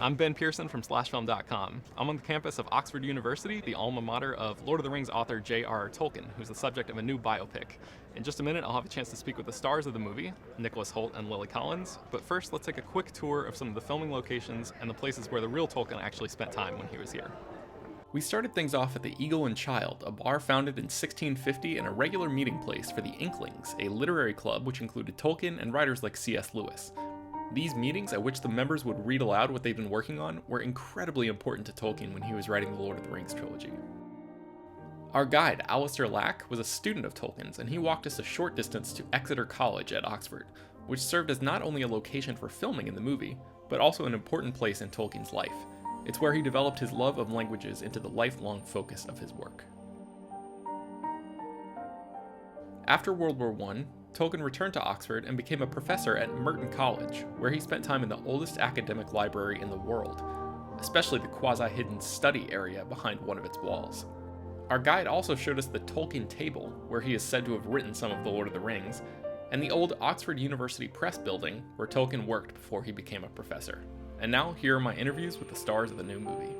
I'm Ben Pearson from SlashFilm.com. I'm on the campus of Oxford University, the alma mater of Lord of the Rings author J.R.R. Tolkien, who's the subject of a new biopic. In just a minute, I'll have a chance to speak with the stars of the movie, Nicholas Hoult and Lily Collins. But first, let's take a quick tour of some of the filming locations and the places where the real Tolkien actually spent time when he was here. We started things off at the Eagle and Child, a bar founded in 1650 and a regular meeting place for the Inklings, a literary club which included Tolkien and writers like C.S. Lewis. These meetings, at which the members would read aloud what they'd been working on, were incredibly important to Tolkien when he was writing the Lord of the Rings trilogy. Our guide, Alistair Lack, was a student of Tolkien's, and he walked us a short distance to Exeter College at Oxford, which served as not only a location for filming in the movie, but also an important place in Tolkien's life. It's where he developed his love of languages into the lifelong focus of his work. After World War I, Tolkien returned to Oxford and became a professor at Merton College, where he spent time in the oldest academic library in the world, especially the quasi-hidden study area behind one of its walls. Our guide also showed us the Tolkien Table, where he is said to have written some of The Lord of the Rings, and the old Oxford University Press building, where Tolkien worked before he became a professor. And now, here are my interviews with the stars of the new movie.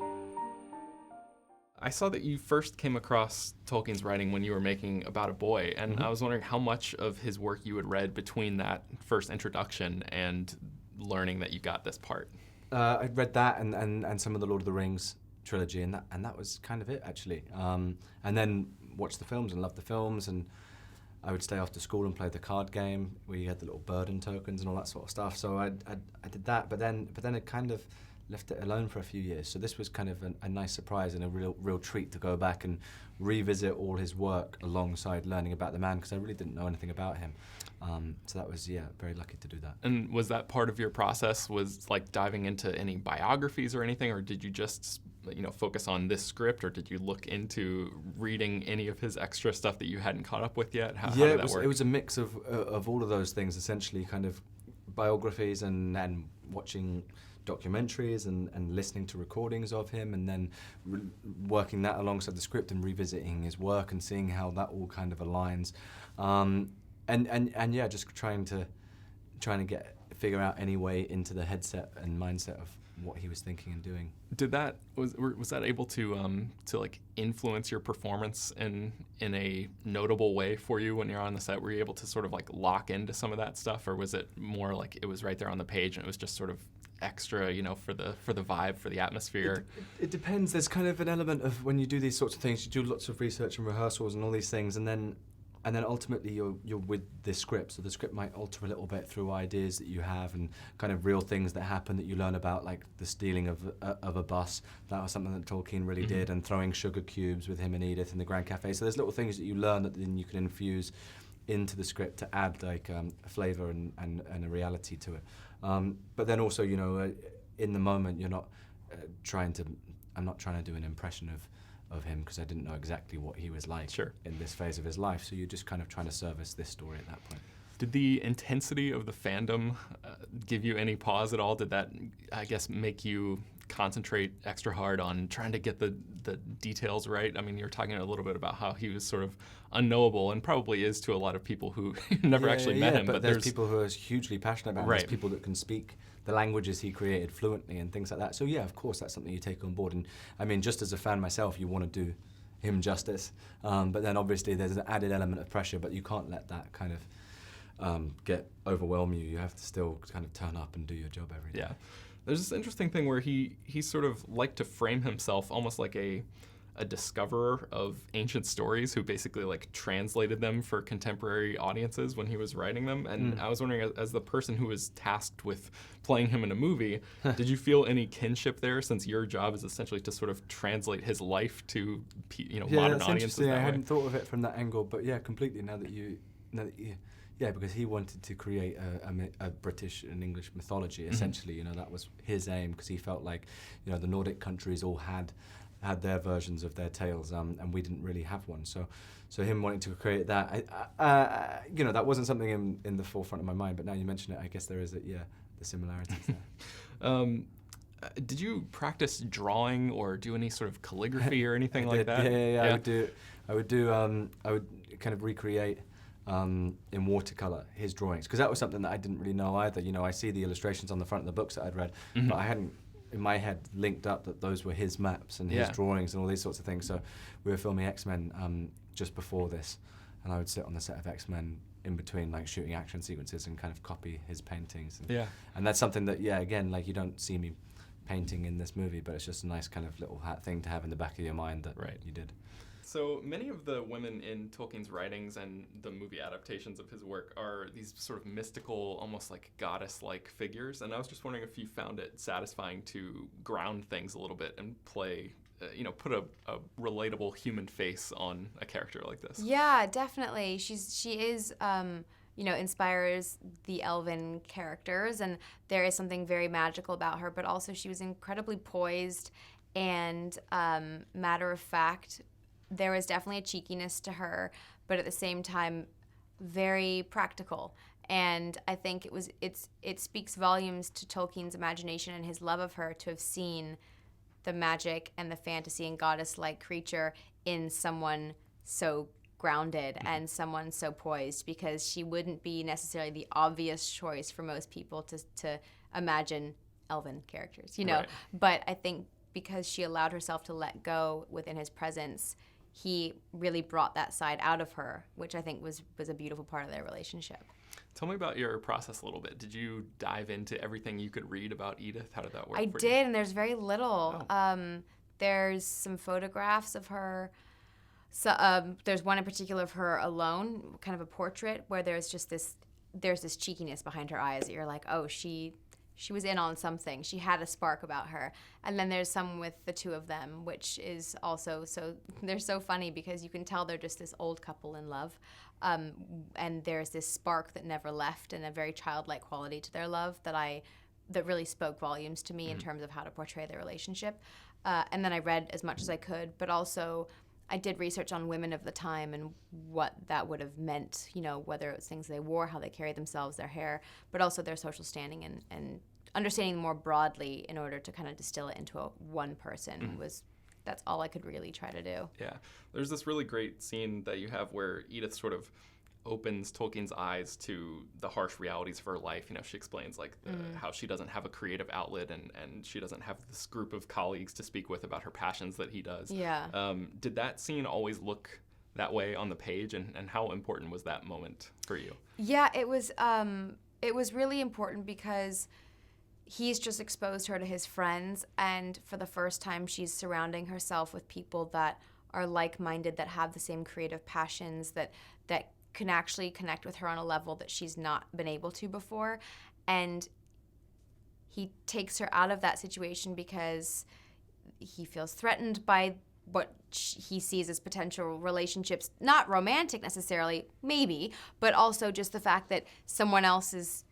I saw that you first came across Tolkien's writing when you were making About a Boy, and I was wondering how much of his work you had read between that first introduction and learning that you got this part. I'd read that and some of the Lord of the Rings trilogy, and that was kind of it, actually. And then watched the films and loved the films, and I would stay after school and play the card game where you had the little burden tokens and all that sort of stuff. So I did that, but then it kind of left it alone for a few years. So this was kind of a nice surprise and a real treat to go back and revisit all his work alongside learning about the man, because I really didn't know anything about him. So that was, very lucky to do that. And was that part of your process, was like diving into any biographies or anything, or did you just focus on this script, or did you look into reading any of his extra stuff that you hadn't caught up with yet? How did that work? It was a mix of all of those things, essentially, kind of biographies and watching documentaries and listening to recordings of him, and then working that alongside the script and revisiting his work and seeing how that all kind of aligns, just trying to figure out any way into the headset and mindset of what he was thinking and doing. Was that able to like influence your performance in a notable way for you when you're on the set? Were you able to sort of like lock into some of that stuff, or was it more like it was right there on the page and it was just sort of extra, for the vibe, for the atmosphere? It depends. There's kind of an element of, when you do these sorts of things, you do lots of research and rehearsals and all these things, and then ultimately you're with this script. So the script might alter a little bit through ideas that you have and kind of real things that happen that you learn about, like the stealing of a bus. That was something that Tolkien really did, and throwing sugar cubes with him and Edith in the Grand Cafe. So there's little things that you learn that then you can infuse into the script to add like a flavour and a reality to it. But then also, in the moment, you're not I'm not trying to do an impression of him, because I didn't know exactly what he was like in this phase of his life. So you're just kind of trying to service this story at that point. Did the intensity of the fandom give you any pause at all? Did that, I guess, make you concentrate extra hard on trying to get the details right? I mean, you're talking a little bit about how he was sort of unknowable, and probably is to a lot of people who never actually met him. But there's people who are hugely passionate about him. There's people that can speak the languages he created fluently and things like that. So yeah, of course, that's something you take on board. And I mean, just as a fan myself, you want to do him justice. But then obviously there's an added element of pressure, but you can't let that kind of overwhelm you. You have to still kind of turn up and do your job every day. Yeah. There's this interesting thing where he sort of liked to frame himself almost like a discoverer of ancient stories, who basically like translated them for contemporary audiences when he was writing them. And I was wondering, as the person who was tasked with playing him in a movie, did you feel any kinship there, since your job is essentially to sort of translate his life to modern audiences? I hadn't thought of it from that angle, but yeah, completely. Now that you because he wanted to create a British and English mythology, essentially. That was his aim, because he felt like, the Nordic countries all had their versions of their tales, and we didn't really have one. So him wanting to create that, that wasn't something in the forefront of my mind. But now you mention it, I guess there is the similarities there. Did you practice drawing or do any sort of calligraphy or anything like that? Yeah. I would kind of recreate in watercolor his drawings, because that was something that I didn't really know either. I see the illustrations on the front of the books that I'd read, but I hadn't in my head linked up that those were his maps and his drawings and all these sorts of things. So we were filming X-Men just before this, and I would sit on the set of X-Men in between like shooting action sequences and kind of copy his paintings. And that's something that, again, like you don't see me painting in this movie, but it's just a nice kind of little thing to have in the back of your mind that you did. So many of the women in Tolkien's writings and the movie adaptations of his work are these sort of mystical, almost like goddess-like figures, and I was just wondering if you found it satisfying to ground things a little bit and play, put a relatable human face on a character like this. Yeah, definitely. She is, inspires the elven characters, and there is something very magical about her, but also she was incredibly poised and matter of fact. There was definitely a cheekiness to her, but at the same time, very practical. And I think it speaks volumes to Tolkien's imagination and his love of her to have seen the magic and the fantasy and goddess-like creature in someone so grounded and someone so poised, because she wouldn't be necessarily the obvious choice for most people to imagine elven characters, Right. But I think because she allowed herself to let go within his presence, he really brought that side out of her, which I think was a beautiful part of their relationship. Tell me about your process a little bit. Did you dive into everything you could read about Edith? How did that work for you? I did, and there's very little. Oh. There's some photographs of her. So there's one in particular of her alone, kind of a portrait, where there's this cheekiness behind her eyes that you're like, oh, she was in on something. She had a spark about her. And then there's some with the two of them, which is also they're so funny because you can tell they're just this old couple in love. And there's this spark that never left and a very childlike quality to their love that really spoke volumes to me in terms of how to portray their relationship. And then I read as much as I could, but also I did research on women of the time and what that would have meant, whether it was things they wore, how they carried themselves, their hair, but also their social standing and understanding more broadly in order to kind of distill it into one person that's all I could really try to do. Yeah. There's this really great scene that you have where Edith sort of opens Tolkien's eyes to the harsh realities of her life. She explains how she doesn't have a creative outlet and she doesn't have this group of colleagues to speak with about her passions that he does. Yeah. Did that scene always look that way on the page, and how important was that moment for you? Yeah, it was really important because he's just exposed her to his friends, and for the first time she's surrounding herself with people that are like-minded, that have the same creative passions, that can actually connect with her on a level that she's not been able to before. And he takes her out of that situation because he feels threatened by what he sees as potential relationships, not romantic necessarily, maybe, but also just the fact that someone else is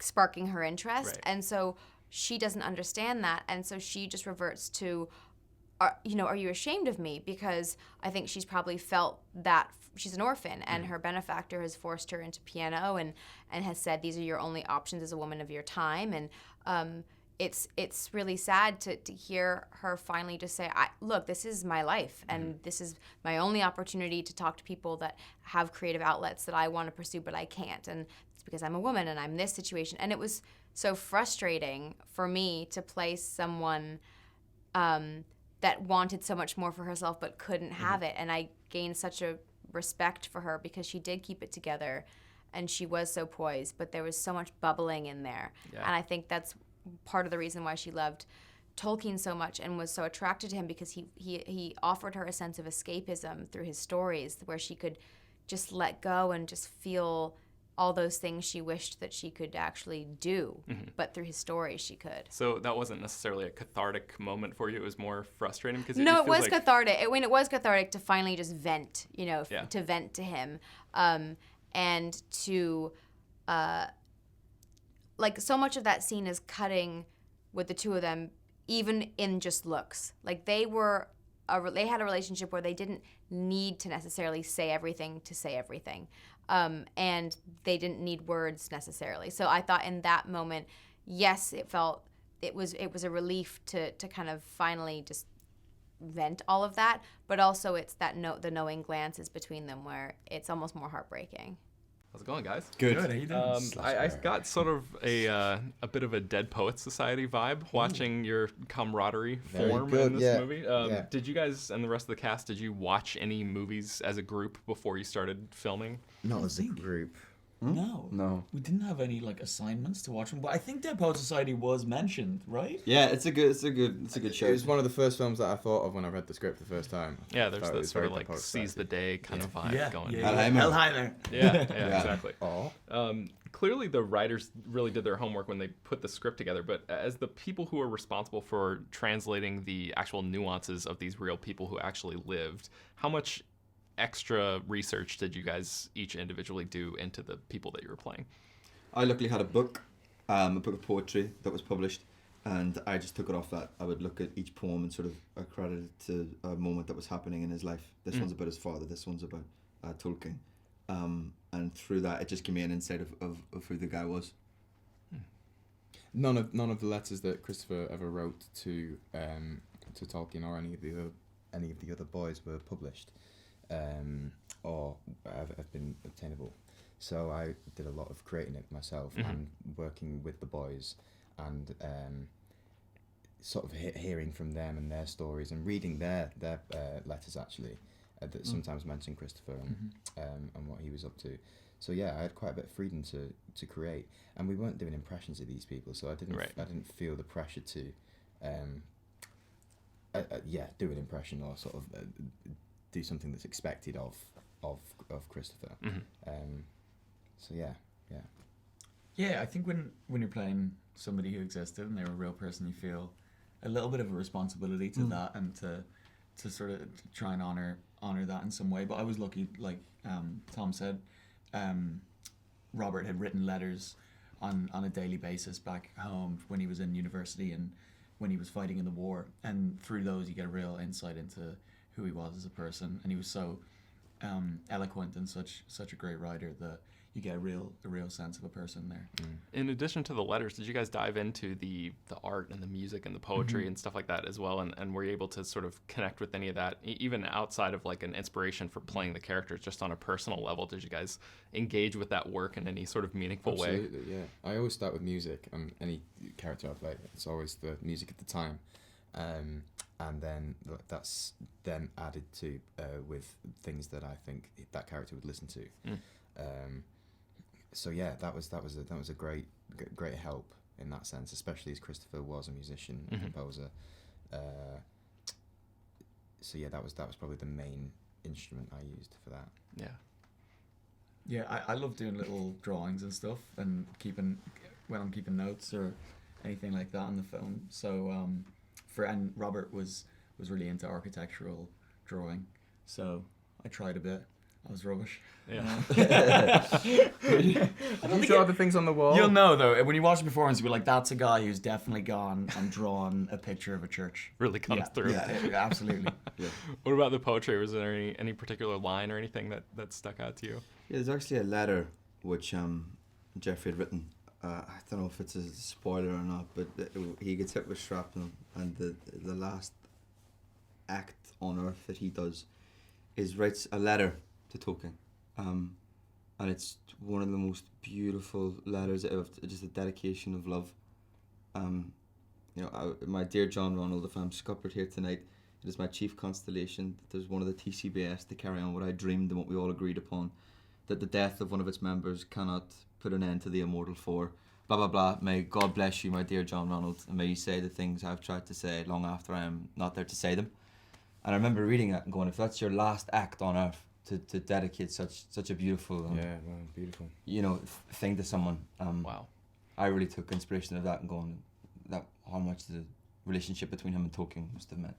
sparking her interest. Right. And so she doesn't understand that, and so she just reverts to, are you ashamed of me? Because I think she's probably felt that she's an orphan, and her benefactor has forced her into piano and has said these are your only options as a woman of your time. And it's really sad to hear her finally just say, look, this is my life, and this is my only opportunity to talk to people that have creative outlets that I want to pursue, but I can't. And it's because I'm a woman and I'm in this situation. And it was so frustrating for me to play someone that wanted so much more for herself but couldn't have it. And I gained such a respect for her because she did keep it together and she was so poised, but there was so much bubbling in there. Yeah. And I think that's part of the reason why she loved Tolkien so much and was so attracted to him, because he offered her a sense of escapism through his stories where she could just let go and just feel all those things she wished that she could actually do, but through his stories she could. So that wasn't necessarily a cathartic moment for you. It was more frustrating because No, it was cathartic. It was cathartic to finally just vent, to vent to him, and to so much of that scene is cutting with the two of them, even in just looks. Like they had a relationship where they didn't need to necessarily say everything to say everything. And they didn't need words necessarily. So I thought in that moment, yes, it was a relief to kind of finally just vent all of that, but also it's the knowing glances between them where it's almost more heartbreaking. How's it going, guys? Good. How you doing? I got sort of a bit of a Dead Poets Society vibe watching your camaraderie Very form good, in this yeah. movie. Yeah. Did you guys and the rest of the cast, did you watch any movies as a group before you started filming? Not as a group. No. We didn't have any like assignments to watch them, but I think Dead Poets Society was mentioned, right? Yeah, it's a good show. It was one of the first films that I thought of when I read the script the first time. Yeah, there's Thought it that was sort of very like Dead Poets seize the Society. day kind of vibe going. Hellheimer. Yeah, Yeah. exactly. Clearly, the writers really did their homework when they put the script together, but as the people who are responsible for translating the actual nuances of these real people who actually lived, how much extra research did you guys each individually do into the people that you were playing? I luckily had a book of poetry that was published, and I just took it off that. I would look at each poem and sort of accredit it to a moment that was happening in his life. This one's about his father, this one's about Tolkien. And through that, it just gave me an insight of who the guy was. None of the letters that Christopher ever wrote to Tolkien or any of the other boys were published, or have been obtainable. So I did a lot of creating it myself and working with the boys, and sort of hearing from them and their stories and reading their letters actually that sometimes mention Christopher and what he was up to. So yeah, I had quite a bit of freedom to create, and we weren't doing impressions of these people, so I didn't feel the pressure to do an impression or sort of do something that's expected of Christopher. So yeah. Yeah, I think when you're playing somebody who existed and they're a real person, you feel a little bit of a responsibility to that and to sort of try and honor that in some way. But I was lucky, like Tom said, Robert had written letters on a daily basis back home when he was in university and when he was fighting in the war, and through those you get a real insight into who he was as a person, and he was so eloquent and such a great writer that you get a real sense of a person there. In addition to the letters, did you guys dive into the art and the music and the poetry and stuff like that as well? And were you able to sort of connect with any of that, even outside of like an inspiration for playing the characters, just on a personal level? Did you guys engage with that work in any sort of meaningful way? Absolutely, yeah. I always start with music, and any character I play, it's always the music at the time. And then that's then added to with things that I think that character would listen to. So yeah, that was a great help in that sense, especially as Christopher was a musician and composer. So yeah, that was probably the main instrument I used for that. Yeah, I love doing little drawings and stuff, and when I'm keeping notes or anything like that on the phone. So and Robert was really into architectural drawing, so I tried a bit. I was rubbish. Yeah. You draw the things on the wall? You'll know though, when you watch the performance, you'll be like, that's a guy who's definitely gone and drawn a picture of a church. Really comes through. Yeah, absolutely. What about the poetry? Was there any particular line or anything that stuck out to you? Yeah, there's actually a letter which Jeffrey had written. I don't know if it's a spoiler or not, but he gets hit with shrapnel, and the last act on Earth that he does is writes a letter to Tolkien, and it's one of the most beautiful letters of just a dedication of love. My dear John Ronald, if I'm scuppered here tonight, it is my chief constellation that there's one of the TCBS to carry on what I dreamed and what we all agreed upon, that the death of one of its members cannot put an end to the immortal four. Blah blah blah. May God bless you, my dear John Ronald, and may you say the things I've tried to say long after I am not there to say them. And I remember reading that and going, if that's your last act on Earth, to dedicate such a beautiful beautiful thing to someone, Wow. I really took inspiration of that and going, that how much the relationship between him and Tolkien must have meant.